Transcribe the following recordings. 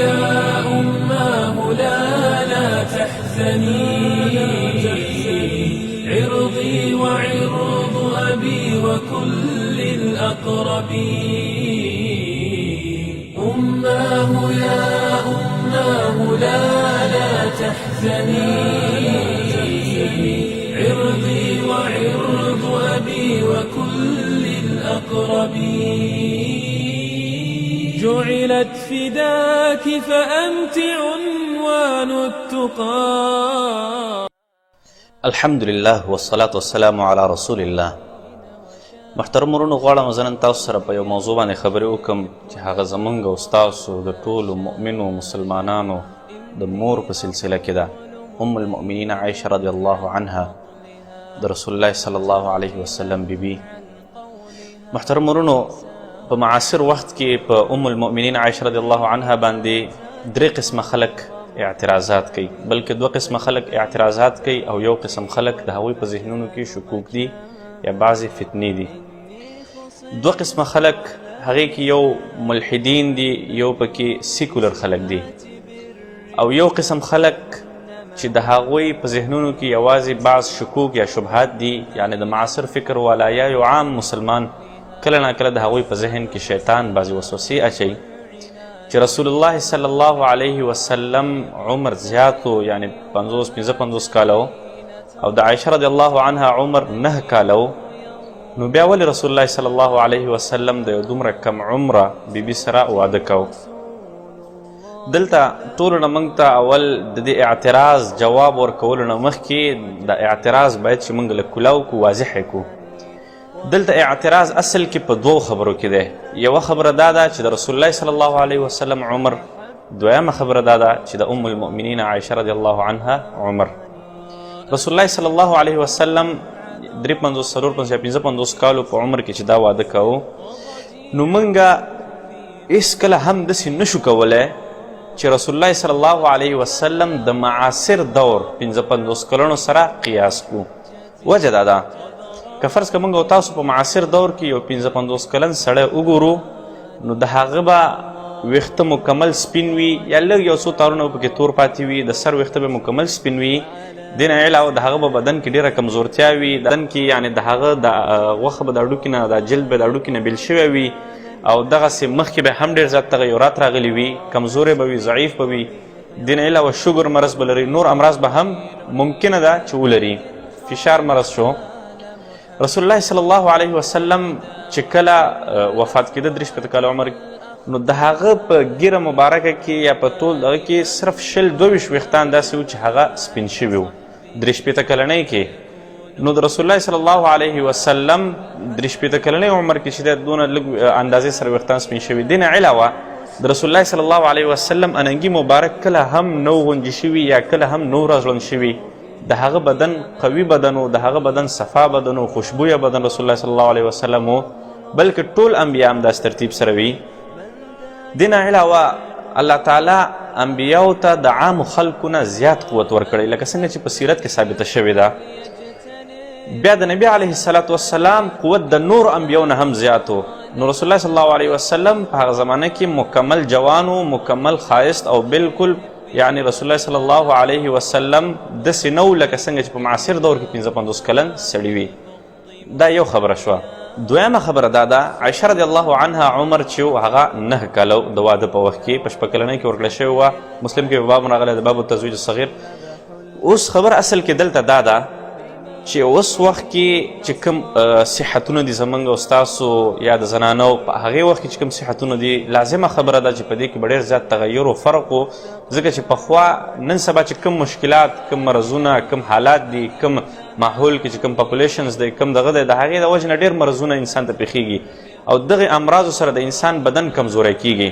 يا أماه لا تحزني، عرضي وعرض أبي وكل الأقربين. أماه يا أماه لا تحزني، عرضي وعرض أبي وكل الأقربين. جعلت فداك فأنت عنوان التقى. الحمد لله والصلاة والسلام على رسول الله. محترم ورونو غواړم زه نن تاسو سره په یو موضوع باندې خبرې وکړم چې هغه زمونږ او ستاسو د ټولو مؤمنو مسلمانانو د مور په سلسله کې ده. المؤمنین عائشه رضی الله عنها د رسول الله صلی الله علیه وسلم بیبي. محترم ورونو په معاصر وخت کې په المؤمنین عائشه رضی الله عنها باندې درې قسمه خلک اعتراضات کوي، بلکې دوه قسمه خلک اعتراضات کوي او یو قسم خلک د هغوی په ذهنونو کې شکوک دي یا بعضې فتنې دي. دوه قسمه خلک هغې کې یو ملحدین دي، یو پکې سیکولر خلک دي، او یو قسم خلک چې د هغوی په ذهنونو کې یوازې بعض شکوک یا شبهات دي، یعنی د معاصر فکر والا یا یو عام مسلمان کله نه کله د هغوی په ذهن کې شیطان بعضې وسوسې اچوي چې رسول الله صلی الله علیه وسلم عمر زیاتو، یعنی 55 کاله او د عایشه رضی الله عنها عمر 9 کاله، نو بیا ولې رسول الله صلی الله علیه وسلم د یو دومره کم عمره بیبي سره واده کو؟ دلته ټولو نه موږ ته اول د دې اعتراض جواب ورکولو نه مخکې د اعتراض باید چې موږ له کلاو کو واضح کړو. دلته اعتراض اصل کې په دوو خبرو کې دی. یوه خبره دا ده چې د رسول الله صلی الله علیه وسلم عمر، دویمه خبره دا ده چې د المؤمنین عایشه رضی الله عنها عمر. رسول الله صلی الله علیه وسلم 53 کالو په عمر کې چې دا واده کوو، نو موږ هېڅکله هم داسې نشو کولی چې رسول الله صلی الله علیه وسلم د معاصر دور 55 کلونو سره قیاس کو. وجه دا ده که فرض که موږ او تاسو په معاصر دور کې یو 55 کلن سړی وګورو، نو د هغه به ویښته مکمل سپین وي یا لږ یو څو تارونه به پکې تور پاتې وي، د سر ویښته به مکمل سپین وي. دې نه علاوه د هغه به بدن کې ډېره کمزورتیا وي، بدن کې یعنې د هغه د غوښه به د هډوکي نه، د جلد به د هډوکي نه بیل شوی وي، او دغسې مخکې به هم ډېر زیات تغیرات راغلي وي، کمزوری به وي، ضعیف به وي. دې نه علاوه شوګر مرض به لري، نور امراض به هم ممکنه ده چې ولري. فشار مرض شو. رسول الله صلی الله علیه وسلم چې کله وفات کېده 43 کاله عمر، نو د هغه په ګیره مبارکه کې یا په ټول دغه کې صرف 22 ویښتان داسې و چې هغه سپین شوي و 43 کلنۍ کې. نو د رسول الله صلی الله علیه وسلم 43 کلنۍ عمر کې چې د دونه لږ اندازې سره ویښتان سپین شوي. دې نه علاوه د رسول الله صلی الله علیه وسلم اننګي مبارک کله هم نو غونجې شوي یا کله هم نو راځوړند شوي. د هغه بدن قوي بدن و، د هغه بدن صفا بدن و، خوشبویه بدن رسول الله صلی الله علیه وسلم و، بلکې ټول انبیا هم داسې ترتیب سره وي. دې نه علاوه الله تعالی انبیاو ته د عامو خلکو نه زیات قوت ورکړی، لکه څنګه چې په سیرت کې ثابته شوې ده. بیا د نبي علیه الصلاة والسلام قوت د نور انبیاو نه هم زیات و. نو رسول الله صلی الله علیه وسلم په هغه زمانه کې مکمل جوان و، مکمل ښایست، او بالکل یعنی رسول الله صلی الله علیه وسلم داسې نه و لکه څنګه چې په معاصر دور کې 55 کلن سړي وي. دا یو خبره شوه. دویمه خبره دا ده عایشه رضی الله عنها عمر چې و هغه 9 کاله د واده په وخت کې په 6 کلنۍ کې ورکړل شوې وه. مسلم کې باب راغلی د باب التزویج الصغیر. اوس خبر اصل کې دلته دا ده چې اوس وخت کې چې کوم صحتونه دي زموږ او ستاسو یا د زنانو، په هغې وخت کې چې کوم صحتونه دي، لازمه خبره ده چې په دې کې به ډېر زیات تغیر و فرق و، ځکه چې پخوا نن سبا چې کوم مشکلات، کوم مرضونه، کوم حالات دي، کوم ماحول کې چې کوم پاپولیشنز دی، کوم دغه دی، د هغې د وجې نه ډېر مرضونه انسان ته پېښېږي او دغې امراضو سره د انسان بدن کمزوری کېږي.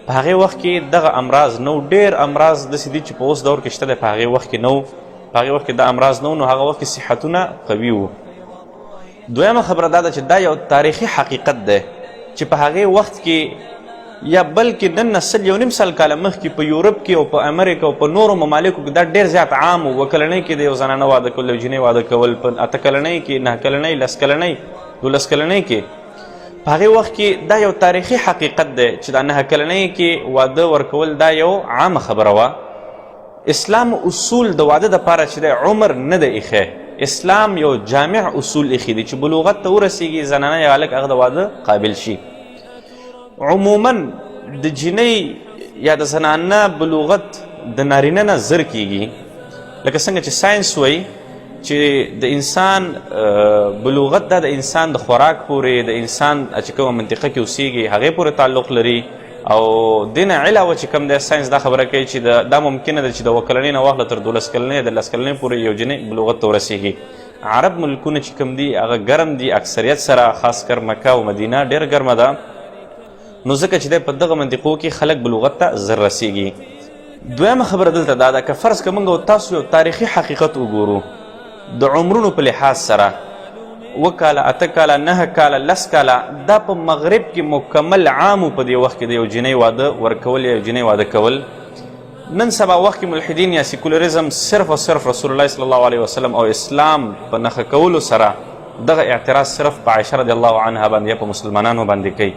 په هغې وخت کې دغه امراض نه و. ډېر امراض داسې دي چې په اوس دور کې شته دی، په هغې وخت کې نه و. په هغې وخت کې دا امراض نه و، نو هغه وخت کې صحتونه قوي وو. دویمه خبره دا ده چې دا یو تاریخي حقیقت دی چې په هغې وخت کې یا بلکې نن نه 1.5 کاله مخکې په یورپ کې او په امریکا او په نورو ممالکو کې دا ډېر زیات عام و. 2 کلنۍ کې د یو زنانه واده کول، یو جینۍ واده کول، په 8 کلنۍ کې، 9 کلنۍ، 10 کلنۍ، 12 کلنۍ کې. په هغې وخت کې دا یو تاریخي حقیقت دی چې دا 9 کلنۍ کې واده ورکول دا یو عامه خبره وه. اسلام اصول د واده دپاره چې دی عمر نه دی ایښی. اسلام یو جامع اصول ایښي دي چې بلوغت ته ورسیږي زنانه یا هلک هغه د واده قابل شي. عموما د جینۍ یا د زنانه بلوغت د نارینه نه زر کیږي، لکه څنګه چې ساینس وایي چې د انسان بلوغت دا د انسان د خوراک پورې، د انسان چې کومه منطقه کې اوسیږي هغې پورې تعلق لري. او دې نه علاوه چې کوم دی ساینس دا خبره کوي چې دا ممکنه ده چې د 7 کلنۍ نه واخله تر 12 کلنۍ 13 کلنۍ پورې یو جنۍ بلوغت ته ورسیږي. عرب ملکونه چې کوم دي هغه ګرم دي اکثریت سره، خاص کر مکه او مدینه ډېر ګرمه ده، نو ځکه چې دی په دغه منطقو کې خلک بلوغت ته زر رسیږي. دویمه خبره دلته دا ده که فرض که موږ او تاسو یو تاریخي حقیقت وګورو د عمرونو په لحاظ سره 7 کاله 8 کاله 9 کاله 10 کاله دا په مغرب کې مکمل عامو په دې وخت کې د یو جنۍ واده ورکول یا یو جنۍ واده کول. نن سبا وخت کې ملحدین یا سیکولریزم صرف او صرف رسول الله صلی الله علیه وسلم او اسلام په نښه کولو سره دغه اعتراض صرف په عایشه رضی الله عنها باندې یا په مسلمانانو باندې کوي.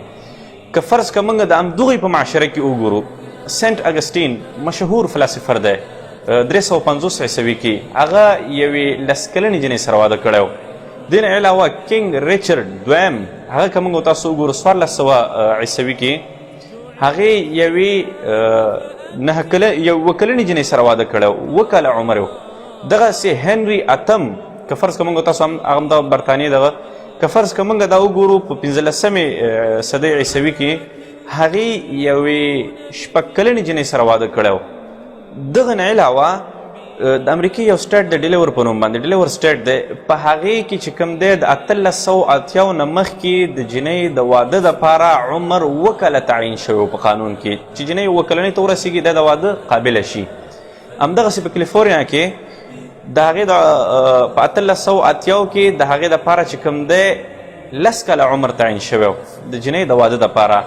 که فرض که موږ د همدغوی په معاشره کې وګورو، سینټ اګسټین مشهور فلسفر دی 350 عیسوي کې هغه یوې 10 کلنې جنۍ سره واده کړی و. دې نه علاوه کینګ ریچرډ دویم هغه که موږ تاسو وګورو 1400 عیسوي کې هغې یوې 9 کلنې جنۍ سره واده کړی و، 7 کاله عمر و. دغسې هنري اتم که فرض که موږ تاسو هغه د برطانیې دغه که فرض که موږ دا وګورو په 15مې صدۍ عیسوي کې هغې یوې 6 کلنې جنۍ سره واده کړی و. دغه نه علاوه د امریکې یو سټیټ د ډیلیور په نوم باندې ډیلیور سټیټ دی، په هغې کې چې کوم دی د 1880 نه مخکې د جنۍ د واده دپاره عمر 7 کاله تعیین شوی په قانون کې چې جنۍ 7 کلنۍ ته ورسیږي دا د واده قابله شي. همدغسې په کلیفورنیا کې د هغې په 1880 کې د هغې دپاره چې کوم دی 10 کاله عمر تعیین شوی د جنۍ د واده دپاره.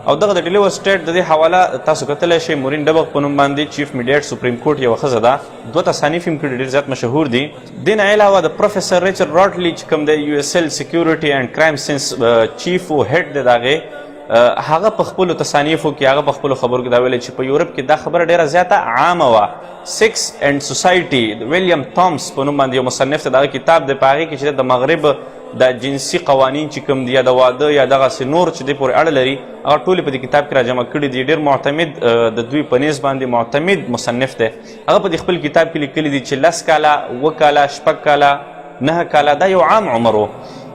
او دغه د ډیلیور سټیټ د دې حواله تاسو کتلی شئ مورین ډبغ په نوم باندې چیف میډیټ سپریم کورټ یوه ښځه ده، 2 تصانیف هم کړي ډېر زیات مشهور دي. دې نه علاوه د پروفیسر ریچرډ راټلی چې کوم دی یو اس ایل سیکیورټي اینډ کرایم سینس چیف او هیډ دی د هغې هغه په خپلو تصانیفو کې هغه په خپلو خبرو کې دا ویلی چې په یورپ کې دا خبره ډېره زیاته عامه وه. سیکس اینډ سوسایټي د ویلیام تامس په نوم باندې یو مصنف دی، دغه کتاب دی په هغې کې چې د مغرب دا جنسي قوانین چې کوم دي یا د واده یا دغسې نور چې دې پورې اړه لري هغه ټولې په دې کتاب کې راجمع کړي دي. ډېر معتمد د دوی په نیز باندې معتمد مصنف دی، هغه په دې خپل کتاب کې لیکلي دي چې 10 کاله 7 کاله 6 کاله 9 کاله دا یو عام عمر و.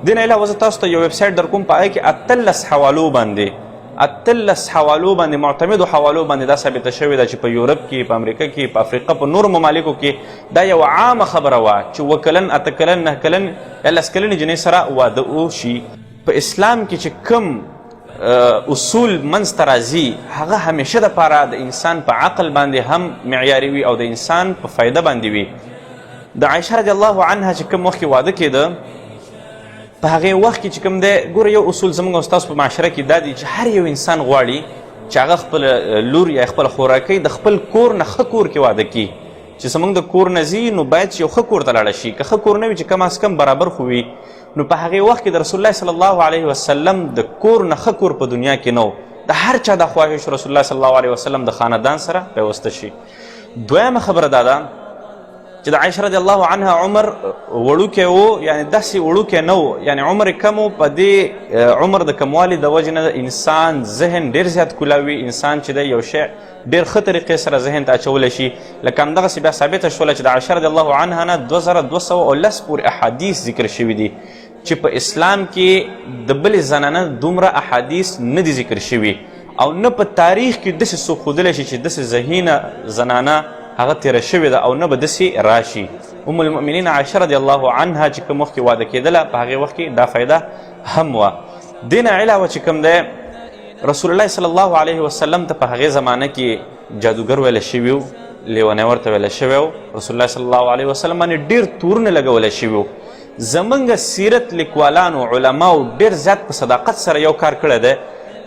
دې نه علاوه زه تاسو ته یو ویب سایټ در کوم په هغې کې 18 حوالو باندې 18 حوالو باندې معتمدو حوالو باندې دا ثابته شوې ده چې په یورپ کې په امریکا کې په افریقا په نورو ممالکو کې دا یو عامه خبره وه چې 7 کلن 8 کلن 9 کلن یا 10 کلنې جنۍ سره واده وشي. په اسلام کې چې کوم اصول منځته راځي هغه همیشه دپاره د انسان په عقل باندې هم معیاري وي او د انسان په فایده باندې وي. د عایشه رضی الله عنها چې کوم وخت کې واده کېده په هغې وخت کې چې کوم دی ګوره یو اصول زموږ او ستاسو په معاشره کې دا دی چې هر یو انسان غواړي چې هغه خپله لور یا خپله خوراکۍ د خپل کور نه ښه کور کې واده کړي. چې زموږ د کور نه ځي نو باید چې یو ښه کور ته لاړه شي، که ښه کور نه وي چې کم از کم برابر خو وي. نو په هغې وخت کې د رسول الله صلی الله علیه وسلم د کور نه ښه کور په دنیا کې نه و. د هر چا د خواهش رسول الله صلی الله علیه وسلم د خاندان سره پیوسته شي. دویمه خبره دا ده چې د عایشه رضی الله عنها عمر وړوکی و، یعنې داسې وړوکی نه و، یعنې عمر یې کم و. په دې عمر د کموالي د وجې نه د انسان ذهن ډېر زیات کولاوي. انسان چې دی یو شی ډېر ښه طریقې سره ذهن ته اچولی شي. لکه همدغسې بیا ثابته شوله چې د عایشه رضی الله عنها نه 2210 پورې احادیث ذکر شوي دي چې په اسلام کې د بلې زنانه دومره احادیث نه دي ذکر شوي او نه په تاریخ کې داسې څوک ښودلی شي چې داسې ذهینه زنانه هغه تیره شوې ده او نه به داسې راشي. ام المؤمنین عایشه رضی الله عنها چې کوم وخت کې واده کېدله په هغې وخت کې دا فایده هم وه. دې نه علاوه چې کوم دی رسول الله صلی الله علیه وسلم ته په هغې زمانه کې جادوګر ویلی شوي و، لیونی ورته ویلی شوی و. رسول الله صلی الله علیه وسلم باندې ډېر تورونه لګولی شوي و. زموږ سیرت لیکوالانو علماو ډېر زیات په صداقت سره یو کار کړی دی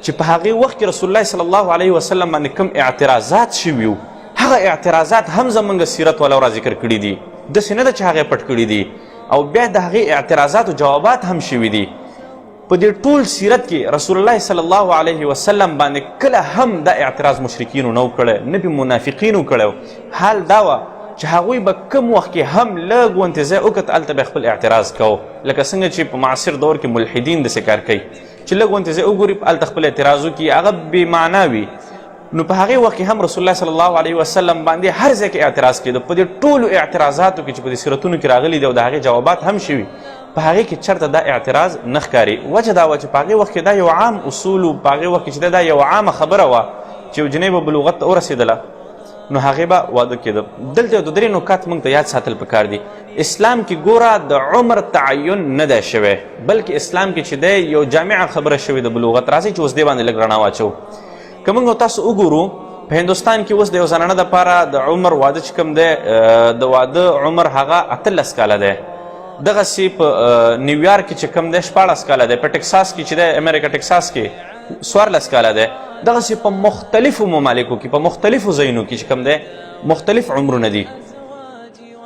چې په هغې وخت کې رسول الله صلی الله علیه وسلم باندې کوم اعتراضات شوي و هغه اعتراضات هم زموږ سیرت والاو را ذکر کړي دي. داسې نه ده چې هغې پټ کړي دي او بیا د هغې اعتراضاتو جوابات هم شوي دي. په دې ټول سیرت کې رسول الله صلی الله علیه وسلم باندې کله هم دا اعتراض مشرکینو نه و کړی، نه به منافقینو کړی. حال دا وه چې هغوی به کم وخت کې هم لږ غوندې ځای وکت هلته به خپل اعتراض کوو، لکه څنګه چې په معاصر دور کې ملحدین داسې کار کوي چې لږ غوندې ځای وګوري هلته خپل اعتراض وکړي، هغه بې معنا وي. نو په هغې وخت کې هم رسول الله صلی الله علیه وسلم باندې هر ځای کې اعتراض کېده. په دې ټولو اعتراضاتو کې چې په دې سیرتونو کې راغلي دي او د هغې جوابات هم شوي، په هغې کې چېرته دا اعتراض نه ښکاري. وجه دا وه چې په هغې وخت کې دا یو عام اصول و، په هغې وخت کې چې دا یو عامه خبره وه چې یو جنۍ به بلوغت ته ورسېدله نو هغې به واده کېده. دلته یو د درې نکات موږ ته یاد ساتل پکار دي. اسلام کې ګوره د عمر تعین نه دی شوی، بلکې اسلام کې چې دی یو جامعه خبره شوې د بلوغت. راځئ چې اوس دې باندې لږ رڼا واچو. که موږ تاسو وګورو په هندوستان کې اوس د یو زنانه دپاره د عمر واده چې کوم دی د واده عمر هغه 18 کاله دی. دغسې په نیویارک کې چې کوم دی 14 کاله دی، په ټکساس کې چې دی امریکا ټکساس کې 14 کاله دی. دغسې په مختلفو ممالکو کې په مختلفو ځایونو کې چې کوم دی مختلف عمرونه دي.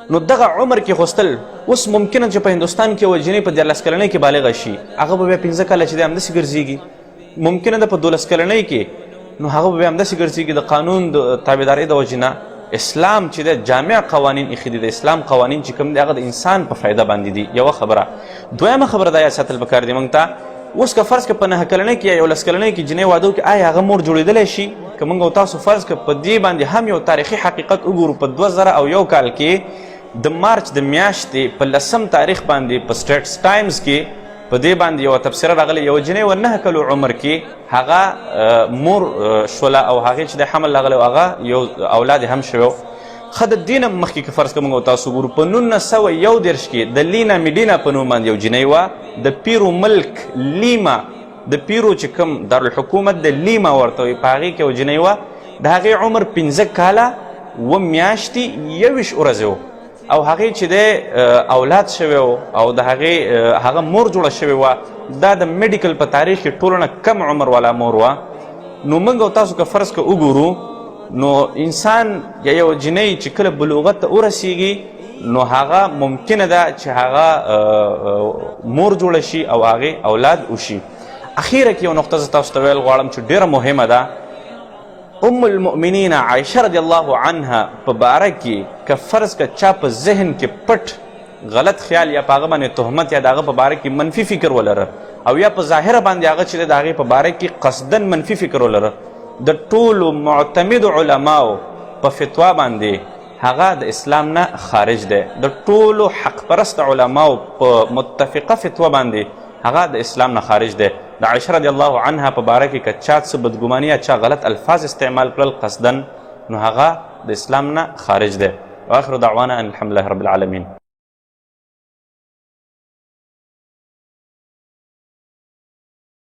نو دغه عمر کې غوښتل اوس ممکنه چې په هندوستان کې یوه جنۍ په 14 کلنۍ کې بالغه شي، هغه به بیا 15 کاله چې دی همداسې ګرځېږي. ممکنه ده په 12 کلنۍ کې نو هغه به بیا همداسې ګرځېږي. د قانون د تابعدارۍ د وجې نه اسلام چې دی جامع قوانین ایښي دي. د اسلام قوانین چې کوم دی هغه د انسان په فایده باندې دي. یوه خبره. دویمه خبره دا یاد ساتل پکار دی موږ ته، اوس که فرض که په 9 کلنۍ کې یا 11 کلنۍ کې جنۍ واده وکړي، آیا هغه مور جوړېدلی شي؟ که موږ او تاسو فرض که په دې باندې هم یو تاریخي حقیقت وګورو، په 2001 کال کې د مارچ د میاشتې په 10 تاریخ باندې په سټیټس ټایمز کې په دې باندې یوه تبصره راغلی، یوه جنۍ و 9 کلو عمر کې هغه مور شوله او هغې چې د حمل راغلی او هغه یو اولاد هم شوی. ښه د دې نه مخکې که فرض که موږ او تاسو وګورو، په 1901 کې د لینا میډینا په نوم باندې یو جنۍ وه، د پیرو ملک لیما، د پیرو چې کوم دارالحکومت د لیما ورته وایي، په هغې کې یو جنۍ وه، د هغې عمر 15 کاله 2 میاشتې 21 ورځې و او هغې چې دی اولاد شوی و او د هغې هغه مور جوړه شوې وه. دا د میډیکل په تاریخ کې ټولو نه کم عمر والا مور وه. نو موږ او تاسو که فرض که وګورو نو انسان یا یو جنۍ چې کله بلوغت ته ورسیږي نو هغه ممکنه ده چې هغه مور جوړه شي او هغې اولاد وشي. اخیره کې یو نقطه زه تاسو ته ویل غواړم چې ډېره مهمه ده. ام المؤمنین عایشه رضی الله عنها په باره کې که فرض که چا په ذهن کې پټ غلط خیال یا په هغه باندې تهمت یا د هغه په باره کې منفي فکر ولره او یا په ظاهره باندې هغه چې د هغې په باره کې قصدن منفي فکر ولره، د ټولو معتمدو علماو په فتوا باندې هغه د اسلام نه خارج دی. د ټولو حق پرست علماو په متفقه فتوا باندې هغه د اسلام نه خارج دی. د عایشه رضی الله عنها په باره کې که چا څه بدګماني یا چا غلط الفاظ استعمال کړل قصدن نو هغه د اسلام نه خارج دی. واخر دعوانا ان الحمد لله رب العالمین.